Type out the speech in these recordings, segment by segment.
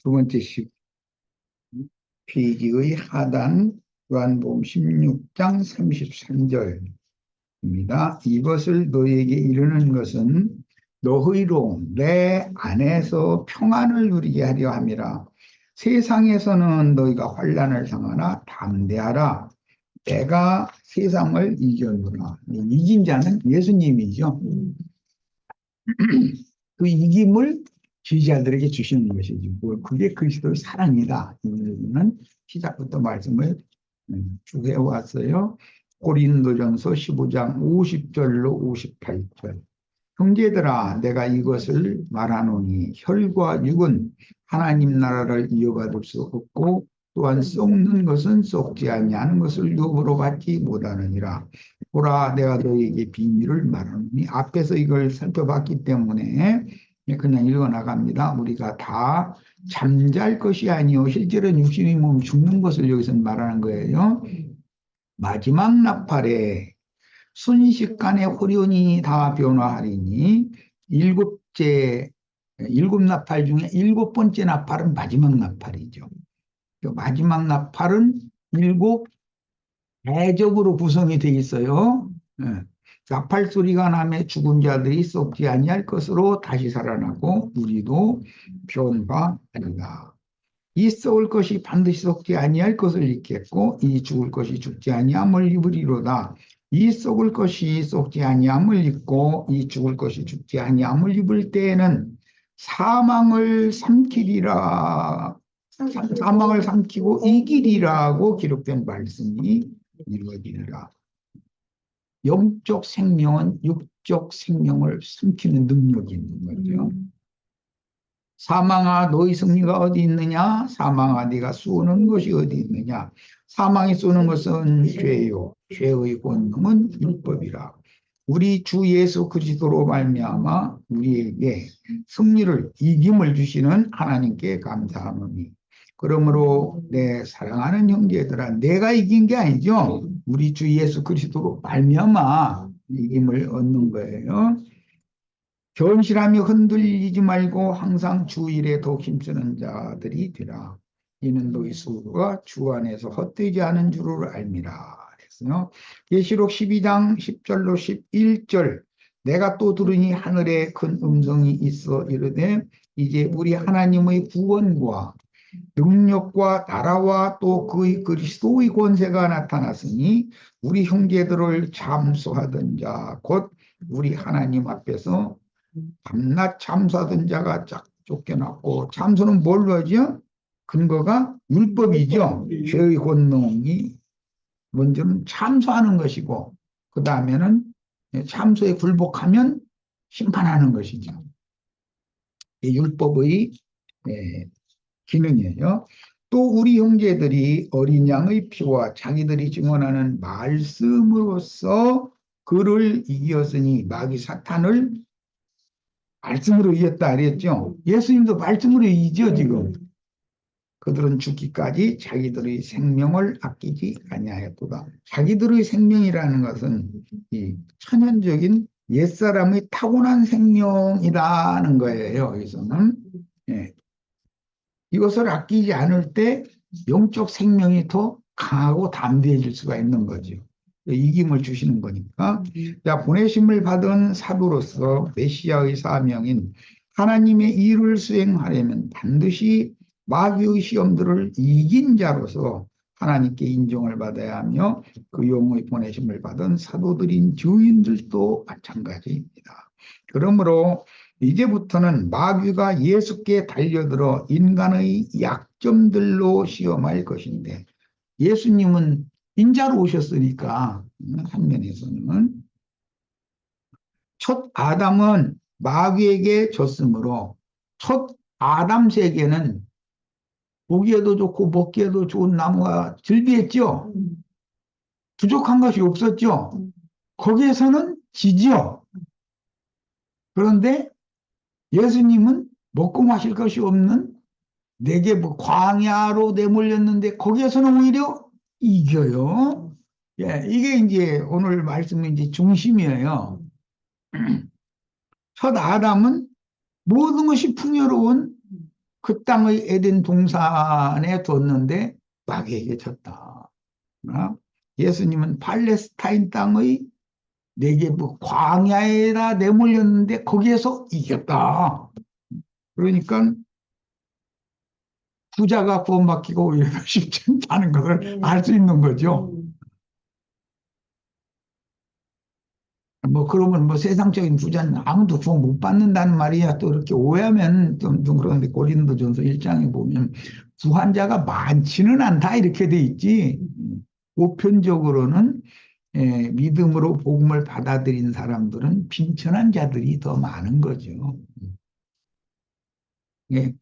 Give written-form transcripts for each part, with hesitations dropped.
두 번째 페이지의 하단 요한복음 16장 33절입니다. 이것을 너희에게 이르는 것은 너희로 내 안에서 평안을 누리게 하려 함이라. 세상에서는 너희가 환난을 당하나 담대하라. 내가 세상을 이겼노라. 이긴 자는 예수님이죠. 그 이김을 지지자들에게 주시는 것이지. 그게 그리스도의 사랑이다. 이는 시작부터 말씀을 쭉 해왔어요. 고린도전서 15장 50절로 58절. 형제들아, 내가 이것을 말하노니 혈과 육은 하나님 나라를 이어받을 수 없고 또한 썩는 것은 썩지 아니하는 것을 육으로 받지 못하느니라. 보라, 내가 너희에게 비밀을 말하노니. 앞에서 이걸 살펴봤기 때문에 그냥 읽어나갑니다. 우리가 다 잠잘 것이 아니요 실제로는 육신의 몸 죽는 것을 여기서 말하는 거예요. 마지막 나팔에 순식간에 호련히 다 변화하리니 일곱 나팔 중에 일곱 번째 나팔은 마지막 나팔이죠. 그 마지막 나팔은 일곱 대적으로 구성이 되어 있어요. 나팔 소리가 나매 죽은 자들이 썩지 아니할 것으로 다시 살아나고 우리도 변화하리라. 이 썩을 것이 반드시 썩지 아니할 것을 입겠고 이 죽을 것이 죽지 아니함을 입으리로다. 이 썩을 것이 썩지 아니함을 입고 이 죽을 것이 죽지 아니함을 입을 때에는 사망을 삼키고 이기리라고 기록된 말씀이 이루어지리라. 영적 생명은 육적 생명을 삼키는 능력이 있는 거죠. 사망아, 너희 승리가 어디 있느냐? 사망아, 네가 쏘는 것이 어디 있느냐? 사망이 쏘는 것은 죄요, 죄의 권능은 율법이라. 우리 주 예수 그리스도로 말미암아 우리에게 승리를, 이김을 주시는 하나님께 감사하노니. 그러므로 내 사랑하는 형제들아, 내가 이긴 게 아니죠. 우리 주 예수 그리스도로 말미암아 이김을 얻는 거예요. 견실하며 흔들리지 말고 항상 주 일에 더 힘쓰는 자들이 되라. 이는 너희 수고가 주 안에서 헛되지 않은 줄을 알미라. 그랬어요. 계시록 12장 10절로 11절. 내가 또 들으니 하늘에 큰 음성이 있어 이르되 이제 우리 하나님의 구원과 능력과 나라와 또 그의 그리스도의 권세가 나타났으니 우리 형제들을 참소하던 자 곧 우리 하나님 앞에서 밤낮 참소하던 자가 쫙 쫓겨났고, 참소는 뭘로 하죠? 근거가 율법이죠. 죄의 권능이 먼저는 참소하는 것이고 그 다음에는 참소에 굴복하면 심판하는 것이죠. 율법의 기능이에요. 또 우리 형제들이 어린 양의 피와 자기들이 증언하는 말씀으로써 그를 이겼으니 마귀 사탄을 말씀으로 이겼다 그랬죠. 예수님도 말씀으로 이기죠 지금. 그들은 죽기까지 자기들의 생명을 아끼지 아니하였도다. 자기들의 생명이라는 것은 이 천연적인 옛사람의 타고난 생명이라는 거예요. 여기서는 이것을 아끼지 않을 때 영적 생명이 더 강하고 담대해질 수가 있는 거죠. 이김을 주시는 거니까. 자, 보내심을 받은 사도로서 메시아의 사명인 하나님의 일을 수행하려면 반드시 마귀의 시험들을 이긴 자로서 하나님께 인정을 받아야 하며 그 영의 보내심을 받은 사도들인 주인들도 마찬가지입니다. 그러므로 이제부터는 마귀가 예수께 달려들어 인간의 약점들로 시험할 것인데, 예수님은 인자로 오셨으니까 한 면에서는 첫 아담은 마귀에게 졌으므로 첫 아담 세계는 보기에도 좋고 먹기에도 좋은 나무가 즐비했죠. 부족한 것이 없었죠. 거기에서는 지죠. 그런데 예수님은 먹고 마실 것이 없는 내게 뭐 광야로 내몰렸는데 거기에서는 오히려 이겨요. 예, 이게 이제 오늘 말씀의 이제 중심이에요. 첫 아담은 모든 것이 풍요로운 그 땅의 에덴 동산에 뒀는데 마귀에게 졌다. 예수님은 팔레스타인 땅의 네게부 광야에다 내몰렸는데 거기에서 이겼다. 그러니까 부자가 구원받기가 오히려 쉽지 않다는 것을 알 수 있는 거죠. 뭐 그러면 뭐 세상적인 부자는 아무도 구원 못 받는다는 말이야. 또 이렇게 오해하면 좀 그런데 고린도전서 1장에 보면 구한자가 많지는 않다 이렇게 돼 있지. 보편적으로는 믿음으로 복음을 받아들인 사람들은 빈천한 자들이 더 많은 거죠. 예,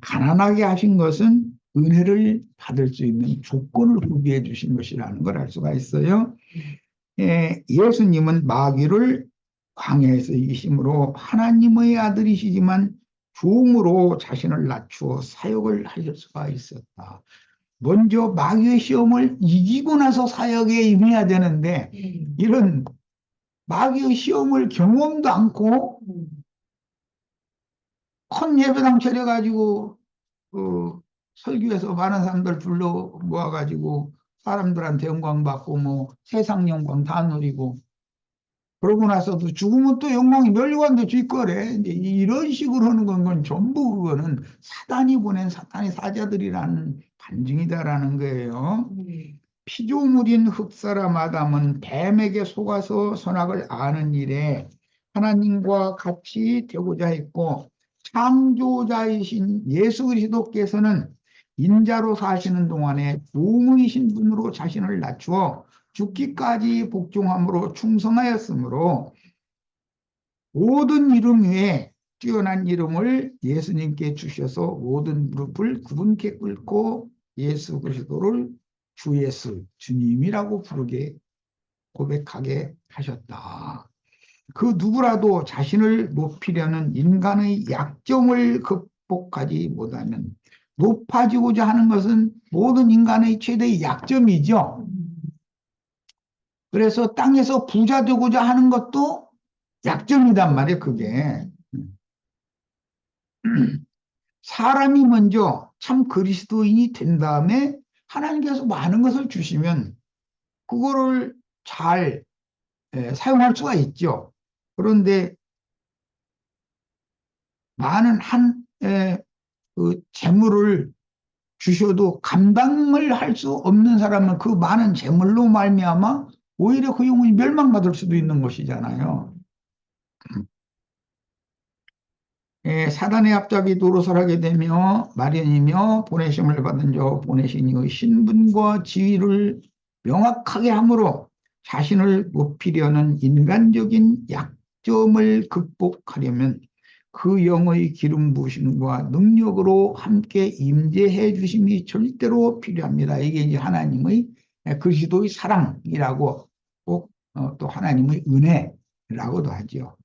가난하게 하신 것은 은혜를 받을 수 있는 조건을 구비해 주신 것이라는 걸 알 수가 있어요. 예수님은 마귀를 광야에서 이기심으로 하나님의 아들이시지만 종으로 자신을 낮추어 사역을 하실 수가 있었다. 먼저 마귀의 시험을 이기고 나서 사역에 임해야 되는데 이런 마귀의 시험을 경험도 않고 큰 예배당 차려가지고 설교해서 많은 사람들 불러 모아가지고 사람들한테 영광 받고 뭐 세상 영광 다 누리고 그러고 나서도 죽으면 또 영광이 멸류관도 쥐거래. 이제 이런 식으로 하는 건 전부 그거는 사단이 보낸 사탄의 사자들이라는 반증이다라는 거예요. 피조물인 흙사람 아담은 뱀에게 속아서 선악을 아는 일에 하나님과 같이 되고자 했고 창조자이신 예수 그리스도께서는 인자로 사시는 동안에 부흥의 분으로 자신을 낮추어 죽기까지 복종함으로 충성하였으므로 모든 이름 위에 뛰어난 이름을 예수님께 주셔서 모든 무릎을 그분께 꿇고 예수 그리스도를 주 예수, 주님이라고 부르게 고백하게 하셨다. 그 누구라도 자신을 높이려는 인간의 약점을 극복하지 못하면 높아지고자 하는 것은 모든 인간의 최대의 약점이죠. 그래서 땅에서 부자 되고자 하는 것도 약점이단 말이에요, 그게. 사람이 먼저 참 그리스도인이 된 다음에 하나님께서 많은 것을 주시면 그거를 잘 사용할 수가 있죠. 그런데 많은 그 재물을 주셔도 감당을 할 수 없는 사람은 그 많은 재물로 말미암아 오히려 그 영혼이 멸망받을 수도 있는 것이잖아요. 사단의 앞잡이 노릇을 하게 되며 마련이며 보내심을 받은 자 보내신 이의 신분과 지위를 명확하게 함으로 자신을 높이려는 인간적인 약점을 극복하려면 그 영의 기름 부으심과 능력으로 함께 임재해 주심이 절대로 필요합니다. 이게 이제 하나님의 그리스도의 사랑이라고 꼭 또 하나님의 은혜라고도 하죠.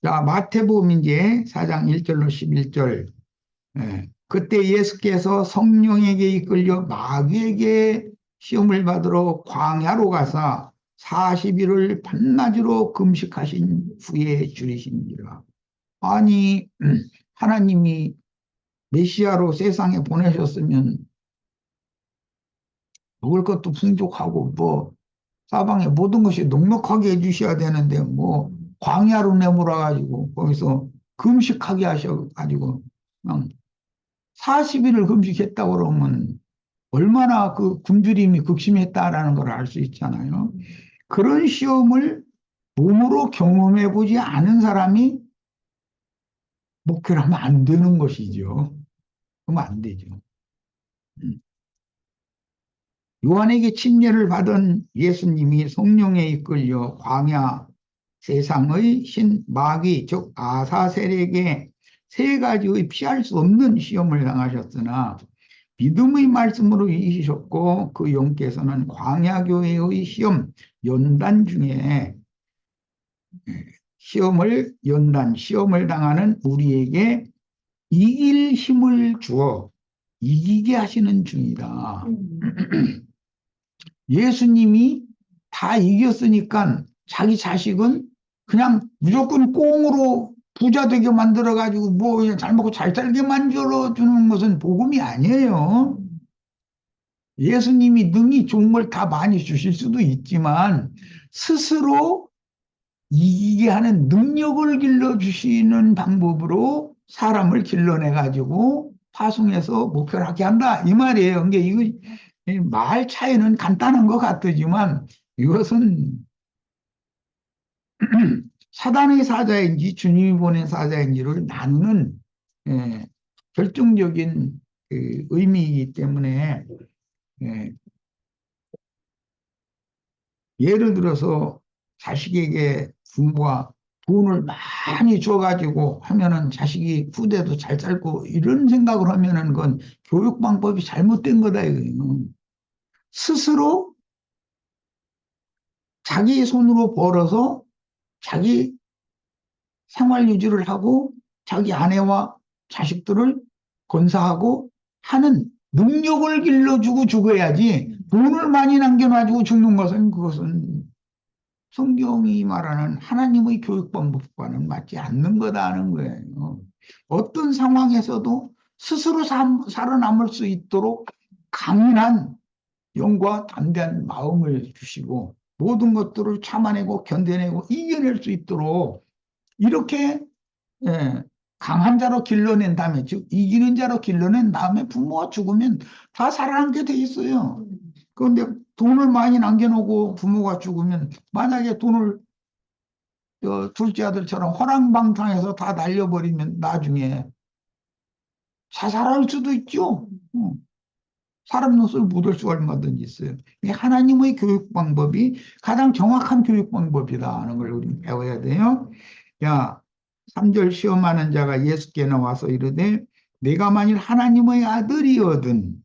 자, 마태복음 이제 4장 1절로 11절. 그때 예수께서 성령에게 이끌려 마귀에게 시험을 받으러 광야로 가사 40일을 밤낮으로 금식하신 후에 줄이신지라. 아니, 하나님이 메시아로 세상에 보내셨으면 먹을 것도 풍족하고 뭐 사방에 모든 것이 넉넉하게 해주셔야 되는데 뭐 광야로 내몰아 가지고 거기서 금식하게 하셔 가지고 40일을 금식했다 그러면 얼마나 그 굶주림이 극심했다라는 걸 알 수 있잖아요. 그런 시험을 몸으로 경험해 보지 않은 사람이 목회를 하면 안 되는 것이죠. 그러면 안 되죠. 요한에게 침례를 받은 예수님이 성령에 이끌려 광야 세상의 신 마귀 즉 아사셀에게 세 가지의 피할 수 없는 시험을 당하셨으나 믿음의 말씀으로 이기셨고 그 영께서는 광야 교회의 시험 연단 중에 시험을 당하는 우리에게 이길 힘을 주어 이기게 하시는 중이다. 예수님이 다 이겼으니까 자기 자식은 그냥 무조건 꽁으로 부자 되게 만들어가지고 뭐 그냥 잘 먹고 잘 살게 만들어주는 것은 복음이 아니에요. 예수님이 능히 좋은 걸 다 많이 주실 수도 있지만 스스로 이기게 하는 능력을 길러주시는 방법으로 사람을 길러내가지고 파송해서 목표를 하게 한다. 이 말이에요. 그러니까 이말 차이는 간단한 것 같지만 이것은 사단의 사자인지 주님이 보낸 사자인지를 나누는 결정적인 그 의미이기 때문에 예, 예를 들어서 자식에게 부모가 돈을 많이 줘가지고 하면은 자식이 후대도 잘 살고 이런 생각을 하면은 그건 교육 방법이 잘못된 거다 이거예요. 스스로 자기 손으로 벌어서 자기 생활 유지를 하고 자기 아내와 자식들을 건사하고 하는 능력을 길러주고 죽어야지 돈을 많이 남겨놔주고 죽는 것은 그것은 성경이 말하는 하나님의 교육 방법과는 맞지 않는 거다는 거예요. 어떤 상황에서도 스스로 살아남을 수 있도록 강인한 영과 담대한 마음을 주시고 모든 것들을 참아내고 견뎌내고 이겨낼 수 있도록 이렇게 예, 강한 자로 길러낸 다음에 즉 이기는 자로 길러낸 다음에 부모가 죽으면 다 살아남게 돼 있어요. 그런데 돈을 많이 남겨놓고 부모가 죽으면 만약에 돈을 둘째 아들처럼 호랑방탕해서 다 날려버리면 나중에 자살할 수도 있죠. 사람 넋을 묻을 수 얼마든지 있어요. 하나님의 교육 방법이 가장 정확한 교육 방법이라는 걸 우리 배워야 돼요. 야, 3절 시험하는 자가 예수께 나와서 이르되 내가 만일 하나님의 아들이거든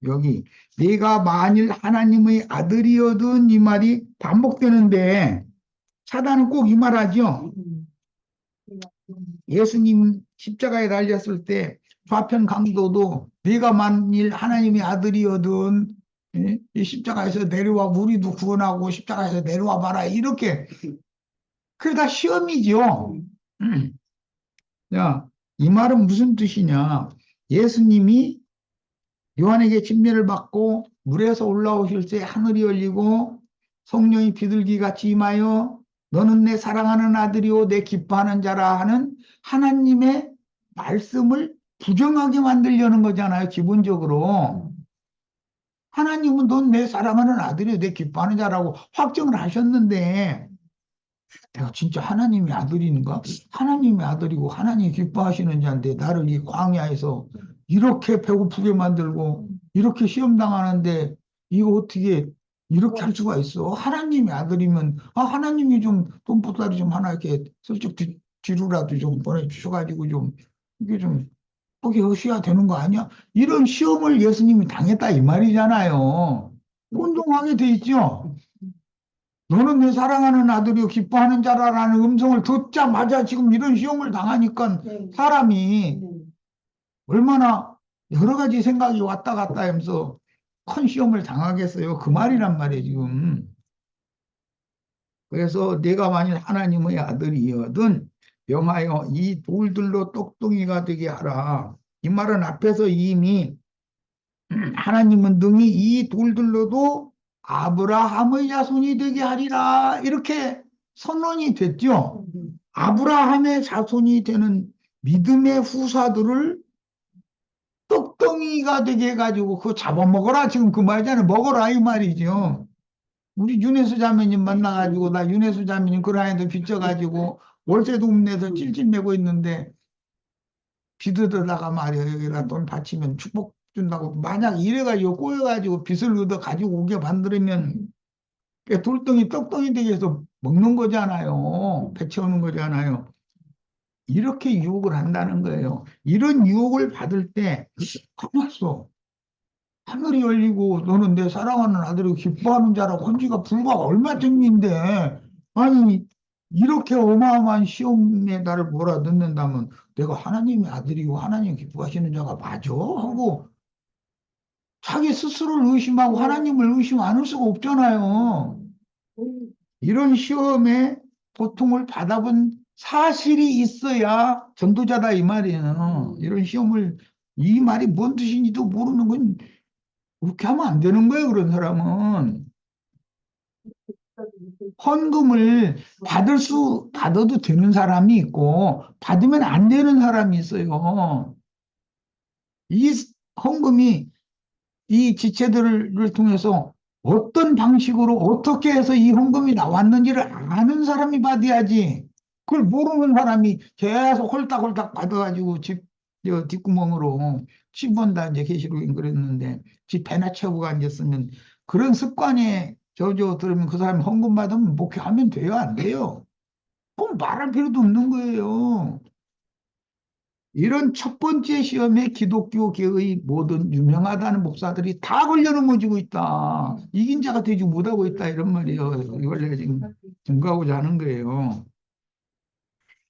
여기 내가 만일 하나님의 아들이거든 이 말이 반복되는데 사단은 꼭 이 말하죠. 예수님 십자가에 달렸을 때 좌편 강도도 네가 만일 하나님의 아들이거든 이 십자가에서 내려와 우리도 구원하고 십자가에서 내려와 봐라 이렇게 그게 다 시험이죠. 야, 이 말은 무슨 뜻이냐? 예수님이 요한에게 침례를 받고 물에서 올라오실 때 하늘이 열리고 성령이 비둘기 같이 임하여 너는 내 사랑하는 아들이요 내 기뻐하는 자라 하는 하나님의 말씀을 부정하게 만들려는 거잖아요. 기본적으로. 하나님은 넌 내 사랑하는 아들이요 내 기뻐하는 자라고 확정을 하셨는데 내가 진짜 하나님의 아들인가? 하나님의 아들이고 하나님이 기뻐하시는 자인데 나를 이 광야에서 이렇게 배고프게 만들고 이렇게 시험당하는데 이거 어떻게 이렇게 할 수가 있어? 하나님의 아들이면 하나님이 좀 돈보따리 좀 하나 이렇게 슬쩍 뒤로라도 좀 보내주셔가지고 좀 이게 좀 그게 허시야 되는 거 아니야? 이런 시험을 예수님이 당했다 이 말이잖아요. 혼동하게 돼 있죠. 너는 내 사랑하는 아들이요 기뻐하는 자라라는 음성을 듣자마자 지금 이런 시험을 당하니까 사람이 얼마나 여러 가지 생각이 왔다 갔다 하면서 큰 시험을 당하겠어요. 그 말이란 말이에요, 지금. 그래서 내가 만일 하나님의 아들이거든 명하여 이 돌들로 똑똑이가 되게 하라. 이 말은 앞에서 이미 하나님은 능히 이 돌들로도 아브라함의 자손이 되게 하리라 이렇게 선언이 됐죠. 아브라함의 자손이 되는 믿음의 후사들을 떡덩이가 되게 해가지고 그거 잡아먹어라 지금 그 말이잖아요. 먹어라 이 말이죠. 우리 윤혜수 자매님 만나가지고 나 윤혜수 자매님 그 라인도 빚져가지고 월세도 못 내서 찔찔 매고 있는데 빚어다가 말이야 여기다 돈 바치면 축복 준다고 만약 이래가지고 꼬여가지고 빚을 얻어 가지고 오게 만들면 돌덩이 떡덩이 되게 해서 먹는 거잖아요. 배채우는 거잖아요. 이렇게 유혹을 한다는 거예요. 이런 유혹을 받을 때 가만 있어. 하늘이 열리고 너는 내 사랑하는 아들이고 기뻐하는 자라고 한 지가 불과 얼마 전인데 아니 이렇게 어마어마한 시험에 나를 몰아넣는다면 내가 하나님의 아들이고 하나님 기뻐하시는 자가 맞아? 하고 자기 스스로를 의심하고 하나님을 의심 안 할 수가 없잖아요. 이런 시험에 고통을 받아본 사실이 있어야 전도자다 이 말이에요. 이런 시험을 이 말이 뭔 뜻인지도 모르는 건 그렇게 하면 안 되는 거예요. 그런 사람은 헌금을 받아도 되는 사람이 있고 받으면 안 되는 사람이 있어요. 이 헌금이 이 지체들을 통해서 어떤 방식으로 어떻게 해서 이 헌금이 나왔는지를 아는 사람이 받아야지. 그걸 모르는 사람이 계속 홀딱홀딱 받아가지고 뒷구멍으로 10번 다 이제 계시록에 그랬는데 집 배나 채우고 앉았으면 그런 습관에 들으면 그 사람이 헌금 받으면 목회하면 돼요, 안 돼요? 그럼 말할 필요도 없는 거예요. 이런 첫 번째 시험에 기독교계의 모든 유명하다는 목사들이 다 걸려 넘어지고 있다. 이긴 자가 되지 못하고 있다. 이런 말이에요. 이걸 내가 지금 증거하고자 하는 거예요.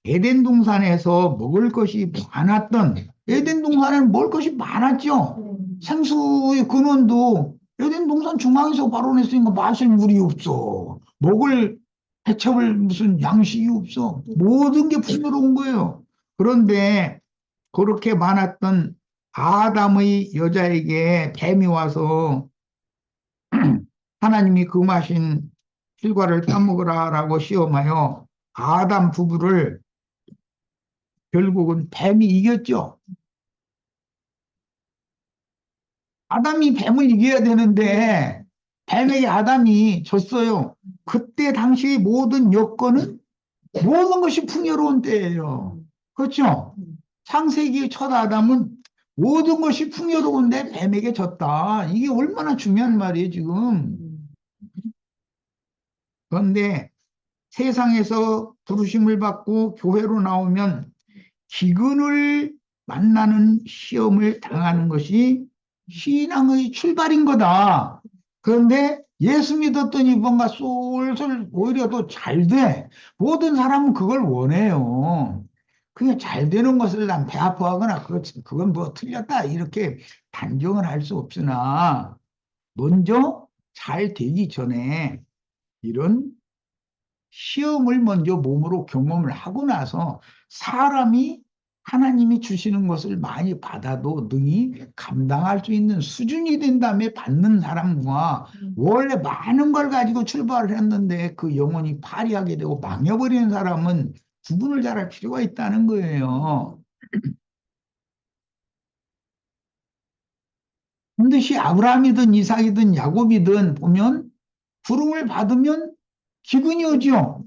에덴 동산에서 먹을 것이 많았던, 에덴 동산에는 먹을 것이 많았죠. 생수의 근원도 에덴 동산 중앙에서 발원했으니까 마실 물이 없어. 먹을 해쳐볼 무슨 양식이 없어. 모든 게 풍요로운 거예요. 그런데 그렇게 많았던 아담의 여자에게 뱀이 와서 하나님이 금하신 실과를 따먹으라라고 시험하여 아담 부부를 결국은 뱀이 이겼죠. 아담이 뱀을 이겨야 되는데 뱀에게 아담이 졌어요. 그때 당시 모든 여건은 모든 것이 풍요로운 때예요. 그렇죠? 창세기 첫 아담은 모든 것이 풍요로운데 뱀에게 졌다. 이게 얼마나 중요한 말이에요, 지금. 그런데 세상에서 부르심을 받고 교회로 나오면 기근을 만나는 시험을 당하는 것이 신앙의 출발인 거다. 그런데 예수 믿었더니 뭔가 쏠쏠 오히려 더 잘 돼. 모든 사람은 그걸 원해요. 그게 잘 되는 것을 난 배 아파하거나 그건 뭐 틀렸다 이렇게 단정을 할 수 없으나 먼저 잘 되기 전에 이런 시험을 먼저 몸으로 경험을 하고 나서 사람이 하나님이 주시는 것을 많이 받아도 능히 감당할 수 있는 수준이 된 다음에 받는 사람과 원래 많은 걸 가지고 출발을 했는데 그 영혼이 파리하게 되고 망해버리는 사람은 구분을 잘할 필요가 있다는 거예요. 반드시 아브라함이든 이삭이든 야곱이든 보면 부름을 받으면 기근이 오죠.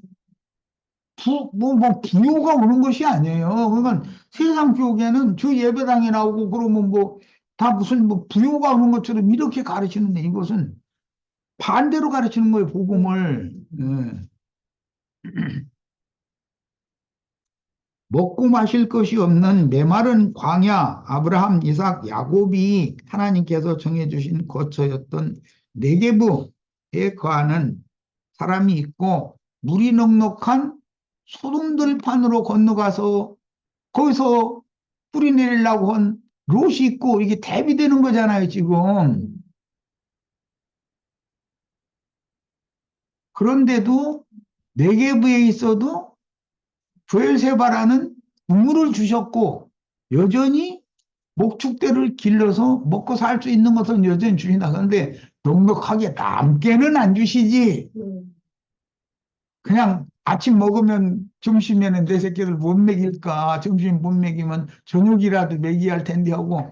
부요가 오는 것이 아니에요. 그러니까 세상 교계는 저 예배당에 나오고 그러면 뭐 다 무슨 뭐 부요가 오는 것처럼 이렇게 가르치는데 이것은 반대로 가르치는 거예요, 복음을. 예. 먹고 마실 것이 없는 메마른 광야, 아브라함, 이삭, 야곱이 하나님께서 정해주신 거처였던 네게브에 거하는 사람이 있고 물이 넉넉한 소돔들판으로 건너가서 거기서 뿌리 내리려고 한 롯이 있고 이게 대비되는 거잖아요, 지금. 그런데도 네게브에 있어도 브엘세바라는 우물을 주셨고 여전히 목축대를 길러서 먹고 살 수 있는 것은 여전히 주신다. 그런데 넉넉하게 남게는 안 주시지. 그냥 아침 먹으면 점심에는 내 새끼들 못 먹일까. 점심 못 먹이면 저녁이라도 먹여야 할 텐데 하고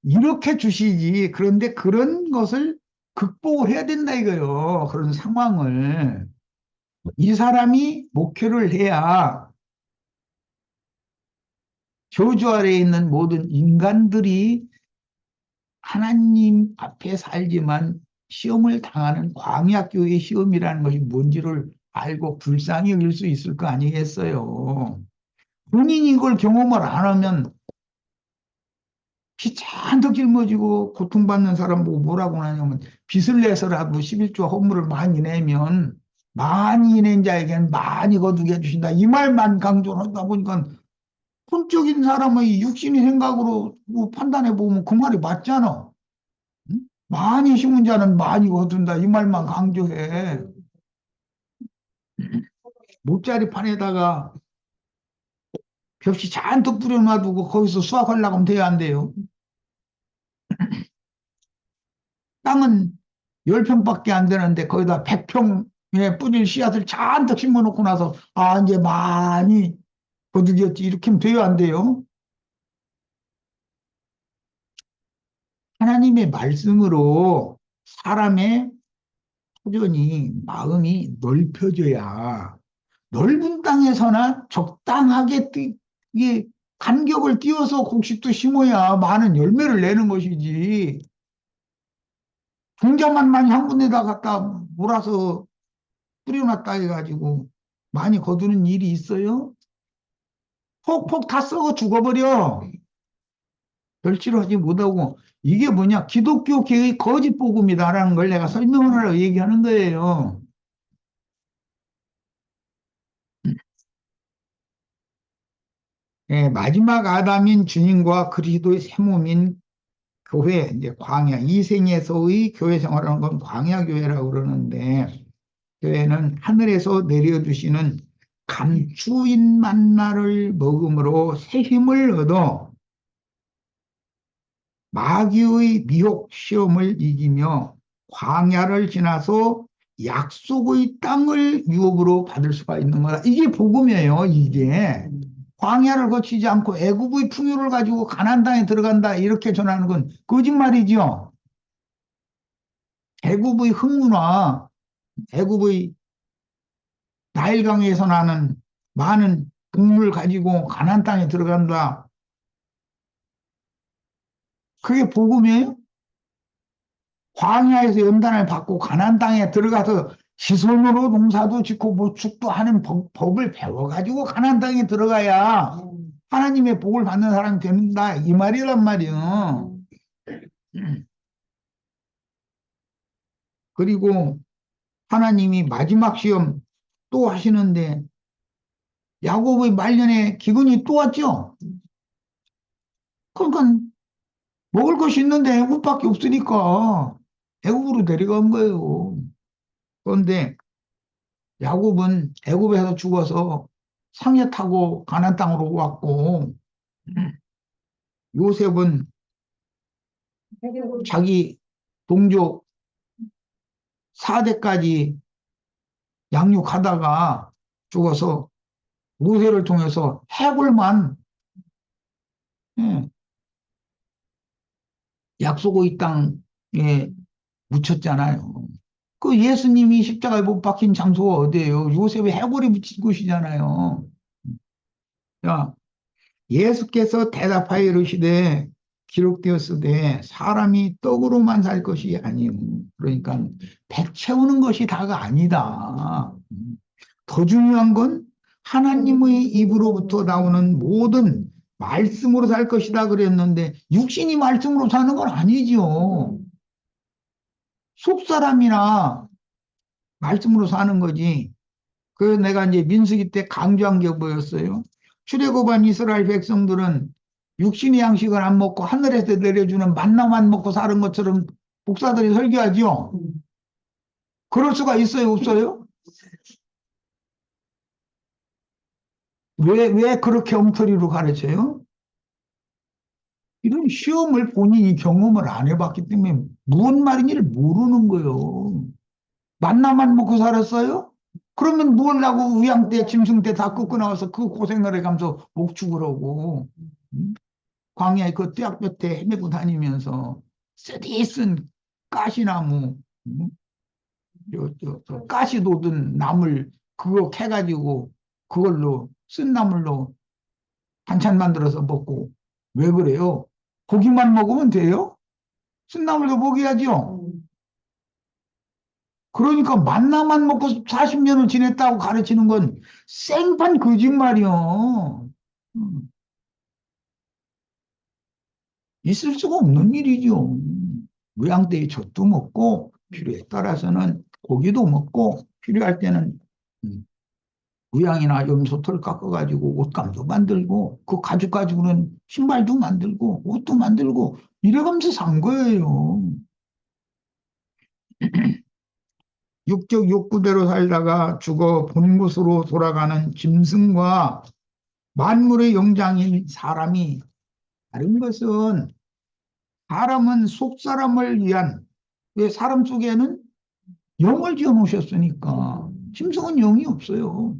이렇게 주시지. 그런데 그런 것을 극복을 해야 된다 이거요. 그런 상황을. 이 사람이 목회를 해야 저주 아래에 있는 모든 인간들이 하나님 앞에 살지만 시험을 당하는 광야교의 시험이라는 것이 뭔지를 알고 불쌍히 여길 수 있을 거 아니겠어요. 본인이 이걸 경험을 안 하면 피 잔뜩 짊어지고 고통받는 사람 보고 뭐라고 하냐면 빚을 내서라도 11조 헌물을 많이 내면 많이 낸 자에게는 많이 거두게 해주신다. 이 말만 강조를 하다 보니까 본적인 사람의 육신의 생각으로 뭐 판단해 보면 그 말이 맞잖아. 응? 많이 심은 자는 많이 거둔다. 이 말만 강조해. 못자리 판에다가 벽시 잔뜩 뿌려놔두고 거기서 수확하려고 하면 돼야 안 돼요? 땅은 10평밖에 안 되는데 거기다 100평에 뿌릴 씨앗을 잔뜩 심어놓고 나서 아 이제 많이 거두겠지 이렇게 하면 돼요 안 돼요? 하나님의 말씀으로 사람의 호전이 마음이 넓혀져야 넓은 땅에서나 적당하게 이게 간격을 띄워서 곡식도 심어야 많은 열매를 내는 것이지. 종자만 많이 한 군데다 갖다 몰아서 뿌려놨다 해가지고 많이 거두는 일이 있어요? 폭폭 다 썩어 죽어버려. 별치로 하지 못하고 이게 뭐냐? 기독교계의 거짓 복음이다라는 걸 내가 설명을 하려고 얘기하는 거예요. 예, 마지막 아담인 주님과 그리스도의 새 몸인 교회, 이제 광야, 이생에서의 교회 생활하는 건 광야 교회라고 그러는데, 교회는 하늘에서 내려주시는 감추인 만나를 먹음으로 새 힘을 얻어 마귀의 미혹 시험을 이기며 광야를 지나서 약속의 땅을 유업으로 받을 수가 있는 거다. 이게 복음이에요, 이게. 광야를 거치지 않고 애굽의 풍요를 가지고 가나안 땅에 들어간다 이렇게 전하는 건 거짓말이죠. 애굽의 흙문화, 애굽의 나일강에서 나는 많은 곡물 가지고 가나안 땅에 들어간다. 그게 복음이에요? 광야에서 연단을 받고 가나안 땅에 들어가서 지손으로 농사도 짓고 모축도 하는 법을 배워가지고 가나안 땅에 들어가야 하나님의 복을 받는 사람이 된다 이 말이란 말이에요. 그리고 하나님이 마지막 시험 또 하시는데 야곱의 말년에 기근이 또 왔죠. 그러니까 먹을 것이 있는데 애굽밖에 없으니까 애굽으로 데려간 거예요. 그런데 야곱은 애굽에서 죽어서 상에 타고 가나안 땅으로 왔고 요셉은 자기 동족 4대까지 양육하다가 죽어서 모세를 통해서 해골만 예, 약속의 땅에 묻혔잖아요. 그 예수님이 십자가에 못 박힌 장소가 어디예요? 요셉의 해골이 묻힌 곳이잖아요. 야, 예수께서 대답하여 이르시되 기록되었으되 사람이 떡으로만 살 것이 아니요. 그러니까 배 채우는 것이 다가 아니다. 더 중요한 건 하나님의 입으로부터 나오는 모든 말씀으로 살 것이다 그랬는데 육신이 말씀으로 사는 건 아니죠. 속사람이나 말씀으로 사는 거지. 그래서 내가 이제 민수기 때 강조한 게 뭐였어요? 출애굽한 이스라엘 백성들은 육신의 양식을 안 먹고 하늘에서 내려주는 만나만 먹고 사는 것처럼 목사들이 설교하죠. 그럴 수가 있어요, 없어요? 왜 그렇게 엉터리로 가르쳐요? 이런 시험을 본인이 경험을 안 해봤기 때문에 무슨 말인지를 모르는 거예요. 만나만 먹고 살았어요? 그러면 뭘 하고 위양 때, 짐승 때 다 끄고 나와서 그 고생을 해가면서 목축을 하고, 광야에 그 떼약볕에 헤매고 다니면서 쓰디쓴 가시나무, 음? 가시 돋은 나물 그거 캐가지고 그걸로 쓴 나물로 반찬 만들어서 먹고 왜 그래요? 고기만 먹으면 돼요? 쓴 나물도 먹여야죠. 그러니까 만나만 먹고 40년을 지냈다고 가르치는 건 생판 거짓말이요. 음, 있을 수가 없는 일이죠. 무양대의 젖도 먹고 필요에 따라서는 고기도 먹고 필요할 때는 음, 무양이나 염소털 깎아가지고 옷감도 만들고 그 가죽 가지고는 신발도 만들고 옷도 만들고 이래가면서 산 거예요. 육적 욕구대로 살다가 죽어 본 곳으로 돌아가는 짐승과 만물의 영장인 사람이 다른 것은 사람은 속 사람을 위한 왜 사람 속에는 영을 지어 놓으셨으니까 짐승은 영이 없어요.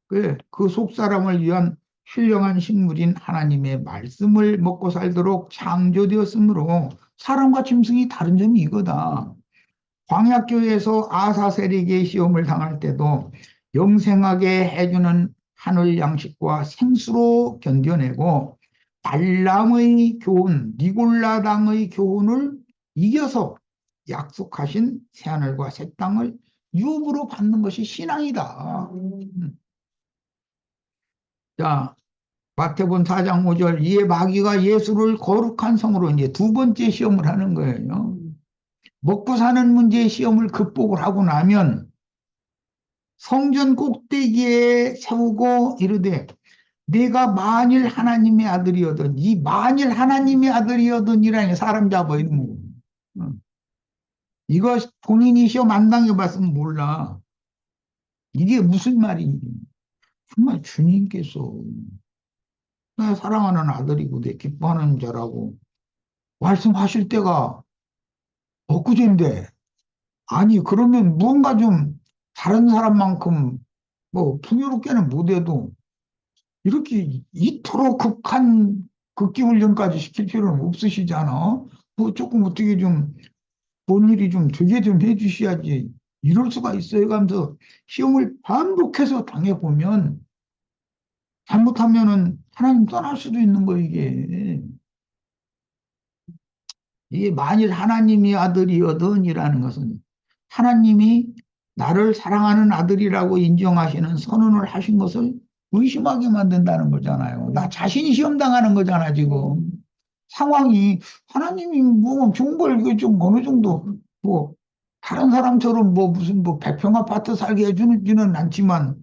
그 속 사람을 위한 신령한 식물인 하나님의 말씀을 먹고 살도록 창조되었으므로 사람과 짐승이 다른 점이 이거다. 광약교회에서 아사세리게 시험을 당할 때도 영생하게 해주는 하늘 양식과 생수로 견뎌내고 발람의 교훈, 니골라당의 교훈을 이겨서 약속하신 새하늘과 새 땅을 유업으로 받는 것이 신앙이다. 자, 마태복음 4장 5절 이에 마귀가 예수를 거룩한 성으로 이제 두 번째 시험을 하는 거예요. 먹고 사는 문제의 시험을 극복을 하고 나면 성전 꼭대기에 세우고 이르되 내가 만일 하나님의 아들이거든 이 만일 하나님의 아들이거든이라니 사람 잡아 이런 거. 이거 본인이 시험 안 당해봤으면 몰라. 이게 무슨 말인지. 정말 주님께서 내 사랑하는 아들이고 내 기뻐하는 자라고 말씀하실 때가 엊그제인데 아니 그러면 무언가 좀 다른 사람만큼 뭐 풍요롭게는 못해도 이렇게 이토록 극한 극기 훈련까지 시킬 필요는 없으시잖아. 뭐 조금 어떻게 좀 본 일이 좀 되게 좀 해주셔야지. 이럴 수가 있어요. 하면서 시험을 반복해서 당해보면 잘못하면은 하나님 떠날 수도 있는 거 이게. 이게 만일 하나님이 아들이거든이라는 것은 하나님이 나를 사랑하는 아들이라고 인정하시는 선언을 하신 것을 의심하게 만든다는 거잖아요. 나 자신이 시험당하는 거잖아, 지금. 상황이 하나님이 뭐 좋은 걸 이거 좀 어느 정도 뭐 다른 사람처럼 뭐 무슨 뭐 100평 아파트 살게 해주지는 않지만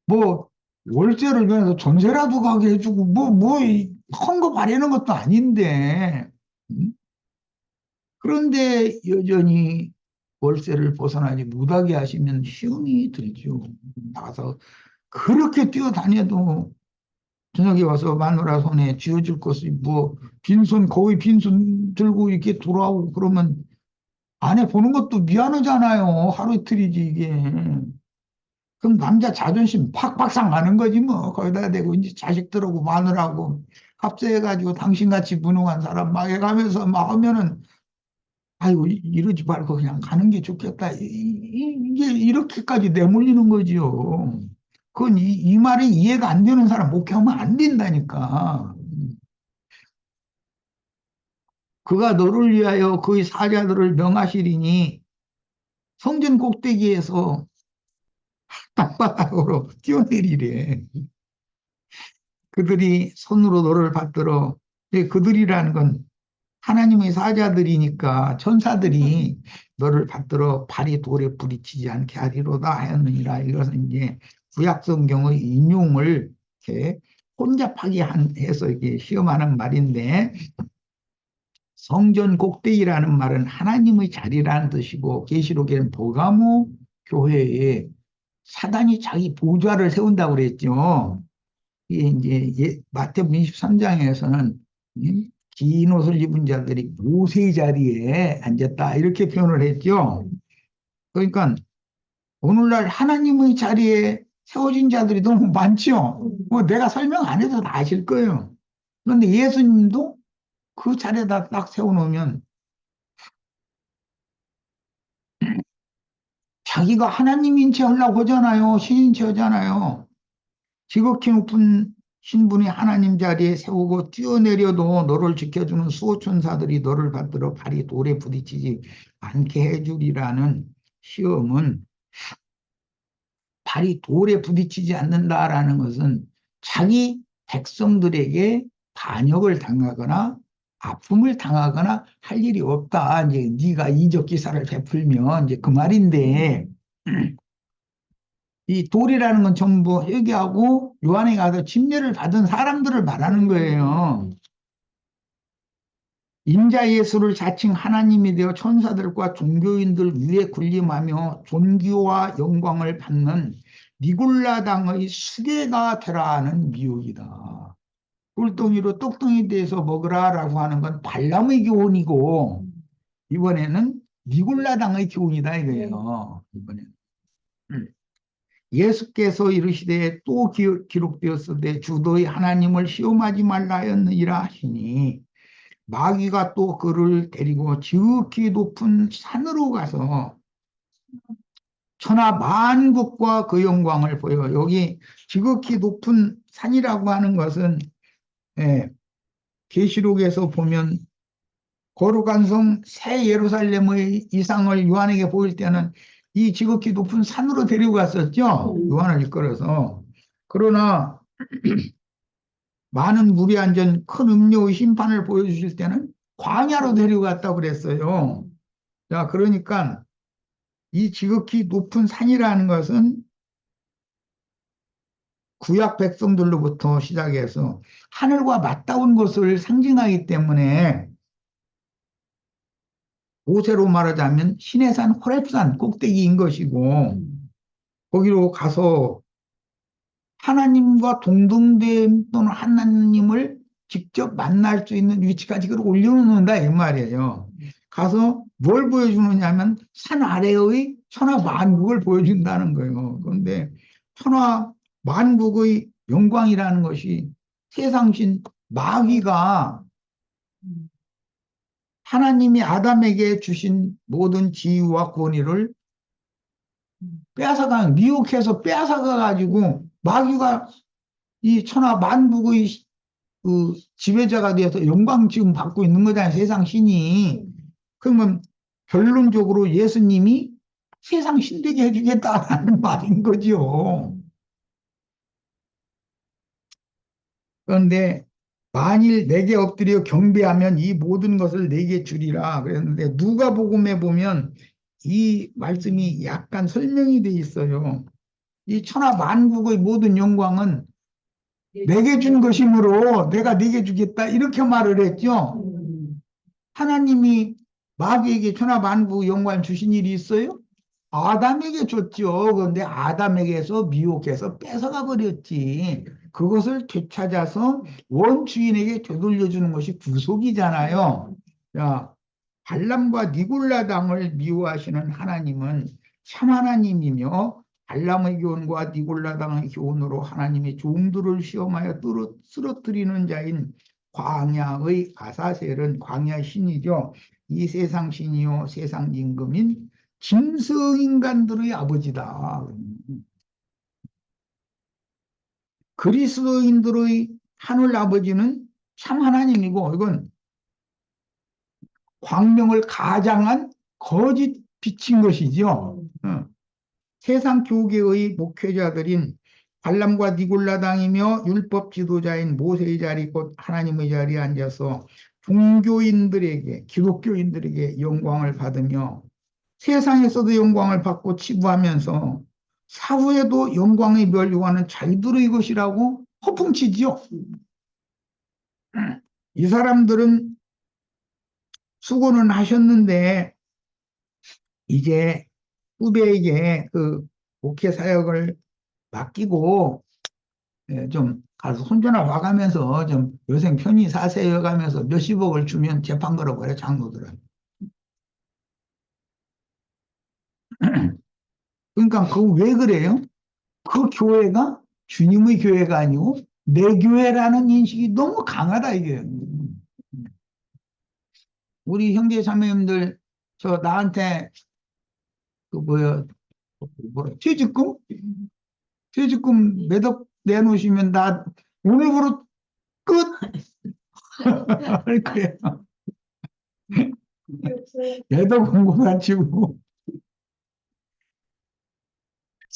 뭐 월세를 내서 전세라도 가게 해주고 뭐 큰 거 바라는 것도 아닌데 음? 그런데 여전히 월세를 벗어나지 못하게 하시면 시험이 들죠. 나가서 그렇게 뛰어다녀도 저녁에 와서 마누라 손에 쥐어줄 것이 뭐 빈손 거의 빈손 들고 이렇게 돌아오고 그러면 아내 보는 것도 미안하잖아요. 하루 이틀이지 이게. 그럼 남자 자존심 팍팍 상하는 거지 뭐. 거기다 대고 이제 자식들하고 마누라하고 합세해가지고 당신같이 무능한 사람 막 해가면서 막 하면은 아이고 이러지 말고 그냥 가는 게 좋겠다. 이게 이렇게까지 내몰리는 거지요. 그건 이 말이 이해가 안 되는 사람 목회하면 안 된다니까. 그가 너를 위하여 그의 사자들을 명하시리니 성전 꼭대기에서 땅바닥으로 뛰어내리래. 그들이 손으로 너를 받들어. 그들이라는 건 하나님의 사자들이니까 천사들이 너를 받들어 발이 돌에 부딪히지 않게 하리로다 하였느니라. 이것은 이제 구약 성경의 인용을 이렇게 혼잡하게 해서 이게 시험하는 말인데 성전 꼭대기라는 말은 하나님의 자리라는 뜻이고 계시록에는 버가모 교회에 사단이 자기 보좌를 세운다고 그랬죠. 이게 이제 마태복음 23장에서는 긴 옷을 입은 자들이 모세의 자리에 앉았다 이렇게 표현을 했죠. 그러니까 오늘날 하나님의 자리에 세워진 자들이 너무 많죠. 뭐 내가 설명 안 해도 다 아실 거예요. 그런데 예수님도 그 자리에다 딱 세워놓으면 자기가 하나님인 체 하려고 하잖아요. 신인 체 하잖아요. 지극히 높은 신분이 하나님 자리에 세우고 뛰어내려도 너를 지켜주는 수호천사들이 너를 받들어 발이 돌에 부딪히지 않게 해주리라는 시험은 발이 돌에 부딪히지 않는다라는 것은 자기 백성들에게 반역을 당하거나 아픔을 당하거나 할 일이 없다. 이제 네가 이적 기사를 베풀면 이제 그 말인데 이 돌이라는 건 전부 회개하고 요한에 가서 침례를 받은 사람들을 말하는 거예요. 인자 예수를 자칭 하나님이 되어 천사들과 종교인들 위에 군림하며 존귀와 영광을 받는 니골라 당의 수계가 되라는 미혹이다. 꿀덩이로 똑덩이 돼서 먹으라라고 하는 건 발람의 교훈이고 이번에는 니골라 당의 교훈이다 이거예요. 이번에는. 예수께서 이르시되 또 기록되었으되 주도의 하나님을 시험하지 말라 하였느니라 하시니 마귀가 또 그를 데리고 지극히 높은 산으로 가서 천하 만국과 그 영광을 보여. 여기 지극히 높은 산이라고 하는 것은 예, 계시록에서 보면 거룩한 성 새 예루살렘의 이상을 요한에게 보일 때는 이 지극히 높은 산으로 데리고 갔었죠. 요한을 이끌어서. 그러나 많은 물이 앉은 큰 음료의 심판을 보여주실 때는 광야로 데리고 갔다고 그랬어요. 자, 그러니까 이 지극히 높은 산이라는 것은 구약 백성들로부터 시작해서 하늘과 맞닿은 것을 상징하기 때문에 모세로 말하자면 시내산 호렙산 꼭대기인 것이고 거기로 가서 하나님과 동등됨 또는 하나님을 직접 만날 수 있는 위치까지 그걸 올려놓는다 이 말이에요. 가서 뭘 보여주느냐 하면 산 아래의 천하 만국을 보여준다는 거예요. 그런데 천하 만국의 영광이라는 것이 세상신 마귀가 하나님이 아담에게 주신 모든 지위와 권위를 빼앗아가, 미혹해서 빼앗아가가지고 마귀가 이 천하 만국의 그 지배자가 되어서 영광 지금 받고 있는 거잖아요. 세상 신이. 그러면 결론적으로 예수님이 세상 신 되게 해주겠다라는 말인 거죠. 그런데 만일 내게 엎드려 경배하면 이 모든 것을 내게 주리라 그랬는데 누가복음에 보면 이 말씀이 약간 설명이 돼 있어요. 이 천하 만국의 모든 영광은 내게 준 것이므로 내가 네게 주겠다 이렇게 말을 했죠. 하나님이 마귀에게 천하 만국 영광을 주신 일이 있어요? 아담에게 줬죠. 그런데 아담에게서 미혹해서 뺏어가 버렸지. 그것을 되찾아서 원주인에게 되돌려주는 것이 구속이잖아요. 자, 발람과 니골라 당을 미워하시는 하나님은 참 하나님이며 발람의 교훈과 니골라 당의 교훈으로 하나님의 종들을 시험하여 쓰러뜨리는 자인 광야의 아사셀은 광야 신이죠. 이 세상 신이요 세상 임금인 짐승인간들의 아버지다. 그리스도인들의 하늘 아버지는 참 하나님이고 이건 광명을 가장한 거짓 빛인 것이죠. 세상 교계의 목회자들인 발람과 니골라 당이며 율법 지도자인 모세의 자리 곧 하나님의 자리에 앉아서 종교인들에게 기독교인들에게 영광을 받으며 세상에서도 영광을 받고 치부하면서 사후에도 영광의 멸류관은 자기들의 것이라고 허풍치지요. 이 사람들은 수고는 하셨는데 이제 후배에게 그 목회 사역을 맡기고 좀 가서 손주나 봐가면서 좀 여생 편히 사세요 가면서 몇십억을 주면 재판 걸어버려 장로들은. 그러니까 그거 왜 그래요? 그 교회가 주님의 교회가 아니고 내 교회라는 인식이 너무 강하다 이게. 우리 형제 자매님들 저 나한테 그 뭐야 퇴직금 몇억 내놓으시면 나 오늘부로 끝 할 거예요. 몇억 원고 가지고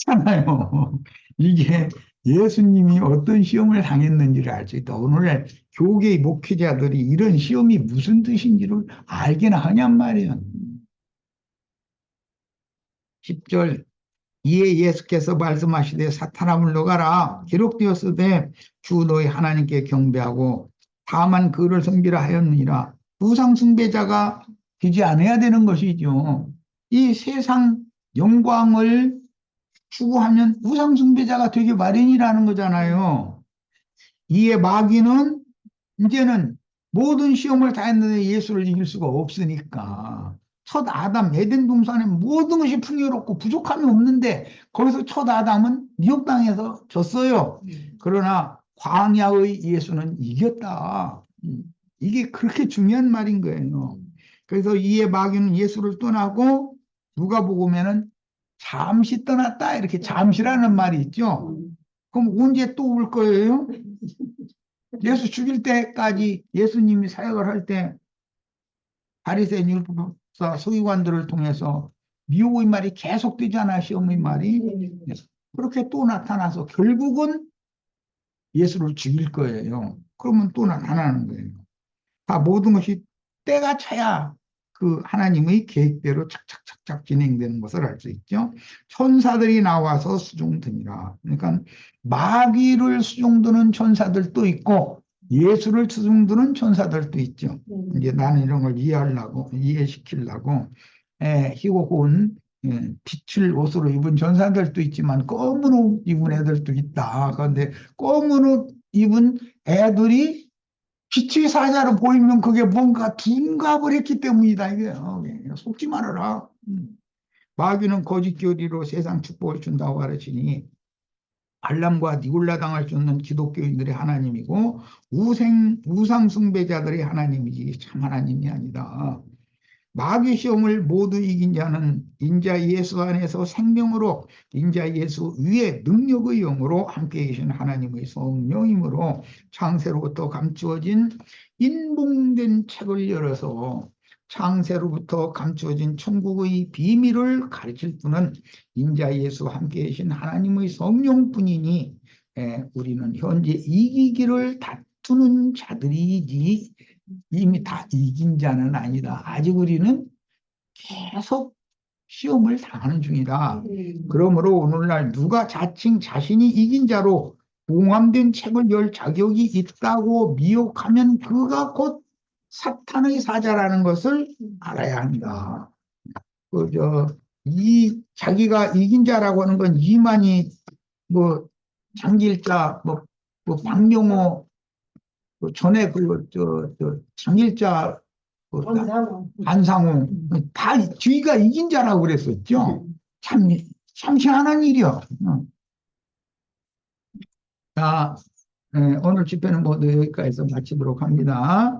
그렇잖아요. 이게 예수님이 어떤 시험을 당했는지를 알 수 있다. 오늘날 교계의 목회자들이 이런 시험이 무슨 뜻인지를 알기나 하냔 말이야. 10절 이에 예수께서 말씀하시되 사탄아 물러가라 기록되었으되 주 너희 하나님께 경배하고 다만 그를 섬기라 하였느니라. 우상 숭배자가 되지 않아야 되는 것이죠. 이 세상 영광을 추구하면 우상숭배자가 되기 마련이라는 거잖아요. 이에 마귀는 이제는 모든 시험을 다 했는데 예수를 이길 수가 없으니까 첫 아담 에덴 동산에 모든 것이 풍요롭고 부족함이 없는데 거기서 첫 아담은 미혹당해서 졌어요. 그러나 광야의 예수는 이겼다. 이게 그렇게 중요한 말인 거예요. 그래서 이에 마귀는 예수를 떠나고 누가복음에는 잠시 떠났다 이렇게 잠시라는 말이 있죠. 그럼 언제 또 올 거예요? 예수 죽일 때까지 예수님이 사역을 할 때 바리새인 율법사 서기관들을 통해서 미혹의 말이 계속되잖아요. 시험의 말이. 그렇게 또 나타나서 결국은 예수를 죽일 거예요. 그러면 또 나타나는 거예요. 다 모든 것이 때가 차야 그 하나님의 계획대로 착착착착 진행되는 것을 알 수 있죠. 천사들이 나와서 수종드니라. 그러니까 마귀를 수종드는 천사들도 있고 예수를 수종드는 천사들도 있죠. 이제 나는 이런 걸 이해시키려고 희고 고운 빛을 옷으로 입은 전사들도 있지만 검은 옷 입은 애들도 있다. 그런데 검은 옷 입은 애들이 빛의 사자로 보이면 그게 뭔가 둔갑을 했기 때문이다. 이게 속지 말아라. 마귀는 거짓 교리로 세상 축복을 준다고 가르치니 발람과 니골라 당할 수 있는 기독교인들의 하나님이고 우상 숭배자들의 하나님이지 참 하나님이 아니다. 마귀 시험을 모두 이긴 자는 인자 예수 안에서 생명으로 인자 예수 위에 능력의 영으로 함께 계신 하나님의 성령이므로 창세로부터 감추어진 인봉된 책을 열어서 창세로부터 감추어진 천국의 비밀을 가르칠 분은 인자 예수 함께 계신 하나님의 성령뿐이니 우리는 현재 이기기를 다투는 자들이지 이미 다 이긴 자는 아니다. 아직 우리는 계속 시험을 당하는 중이다. 그러므로 오늘날 누가 자칭 자신이 이긴 자로 봉함된 책을 열 자격이 있다고 미혹하면 그가 곧 사탄의 사자라는 것을 알아야 한다. 자기가 이긴 자라고 하는 건 이만희, 장길자, 박명호, 전에 장길자, 안상호, 다 뒤가 이긴 자라고 그랬었죠. 참 희한한 일이요. 자, 오늘 집회는 모두 여기까지 마치도록 합니다.